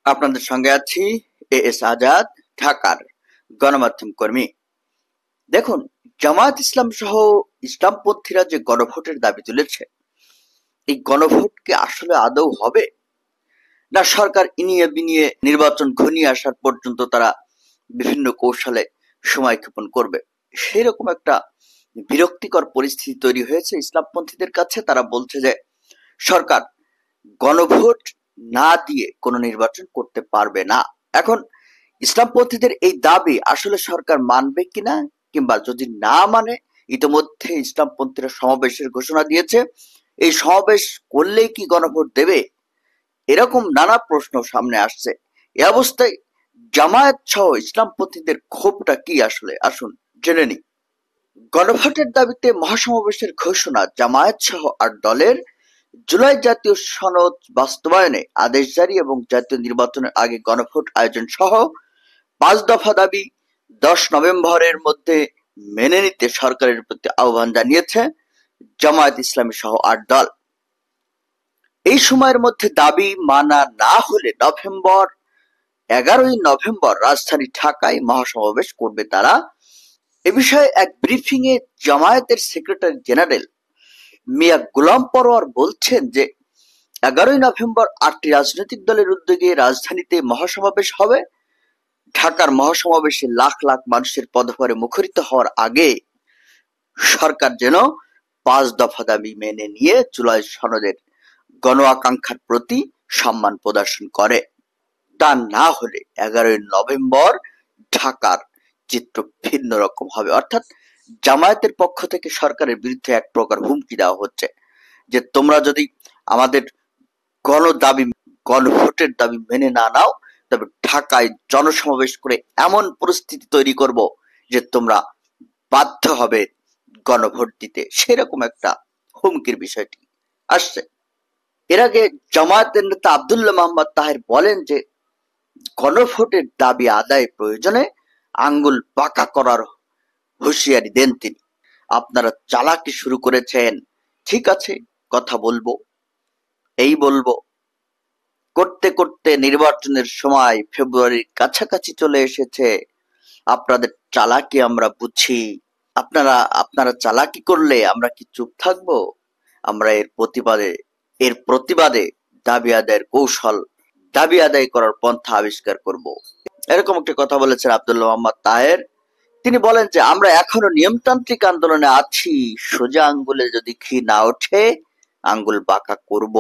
আপনাদের সঙ্গে আছি এএস আজাদ, ঢাকার গণমাধ্যম কর্মী। দেখুন, জামায়াত ইসলাম সহ ইসলামপন্থীরা যে গণভোটের দাবি তুলেছে, এই গণভোট কি আসলে আদৌ হবে, না সরকার ইনিয়ে বিনিয়ে নির্বাচন ঘনিয়ে আসার পর্যন্ত তারা বিভিন্ন কৌশলে সময় ক্ষেপণ করবে? সেরকম একটা বিরক্তিকর পরিস্থিতি তৈরি হয়েছে ইসলামপন্থীদের কাছে। তারা বলছে যে সরকার গণভোট না দিয়ে কোনো নির্বাচন করতে পারবে না। এখন ইসলামপন্থীদের এই দাবি আসলে সরকার মানবে কিনা, কিংবা যদি না মানে, ইতিমধ্যে ইসলামপন্থীরা সমাবেশের ঘোষণা দিয়েছে, এই সমাবেশ করলেই কি গণভোট দেবে? এরকম নানা প্রশ্ন সামনে আসছে। এ অবস্থায় জামায়াত সহ ইসলামপন্থীদের ক্ষোভটা কি আসলে, আসুন জেনে নিই। গণভোটের দাবিতে মহাসমাবেশের ঘোষণা জামায়াত সহ ৮ দলের। জুলাই জাতীয় সনদ বাস্তবায়নে আদেশ জারি এবং জাতীয় নির্বাচনের আগে গণভোট আয়োজন সহ ৫ দফা দাবি ১০ নভেম্বরের মধ্যে মেনে নিতে সরকারের প্রতি আহ্বান জানিয়েছে জামায়াত ইসলামী সহ ৮ দল। এই সময়ের মধ্যে দাবি মানা না হলে ১১ই নভেম্বর রাজধানী ঢাকায় মহাসমাবেশ করবে তারা। এ বিষয়ে এক ব্রিফিং এ জামায়াতের সেক্রেটারি জেনারেল মিয়া গোলাম পরোয়ার বলছেন যে ১১ই নভেম্বর ৮টি রাজনৈতিক দলের উদ্যোগে রাজধানীতে মহাসমাবেশ হবে। ঢাকার মহাসমাবেশে লাখ লাখ মানুষের পদভারে মুখরিত হওয়ার আগে সরকার যেন ৫ দফা দাবি মেনে নিয়ে জুলাই সনদের গণ আকাঙ্ক্ষার প্রতি সম্মান প্রদর্শন করে। তা না হলে ১১ই নভেম্বর ঢাকার চিত্র ভিন্ন রকম হবে। অর্থাৎ জামায়াতের পক্ষ থেকে সরকারের বিরুদ্ধে এক প্রকার হুমকি দেওয়া হচ্ছে যে তোমরা যদি আমাদের গণভোটের দাবি মেনে না নাও, তবে ঢাকায় জনসমাবেশ করে এমন পরিস্থিতি তৈরি করব যে তোমরা বাধ্য হবে গণভোট দিতে। সেরকম একটা হুমকির বিষয়টি আসছে। এর আগে জামায়াতের নেতা আব্দুল্লাহ মোহাম্মদ তাহের বলেন যে গণভোটের দাবি আদায় প্রয়োজনে আঙ্গুল বাঁকা করার হুঁশিয়ারি দেন তিনি। আপনারা চালাকি শুরু করেছেন, ঠিক আছে, কথা বলবো, এই বলবো, করতে করতে নির্বাচনের সময় ফেব্রুয়ারির কাছাকাছি চলে এসেছে। আপনাদের চালাকি আমরা বুঝি। আপনারা চালাকি করলে আমরা কি চুপ থাকবো? আমরা এর প্রতিবাদে দাবি আদায়ের কৌশল, দাবি আদায় করার পন্থা আবিষ্কার করব। এরকম একটা কথা বলেছেন আব্দুল্লাহ মোহাম্মদ তাহের। তিনি বলেন যে আমরা এখনো নিয়মতান্ত্রিক আন্দোলনে আছি, সোজা আঙ্গুলে যদি ঘি না ওঠে আঙ্গুল বাঁকা করব।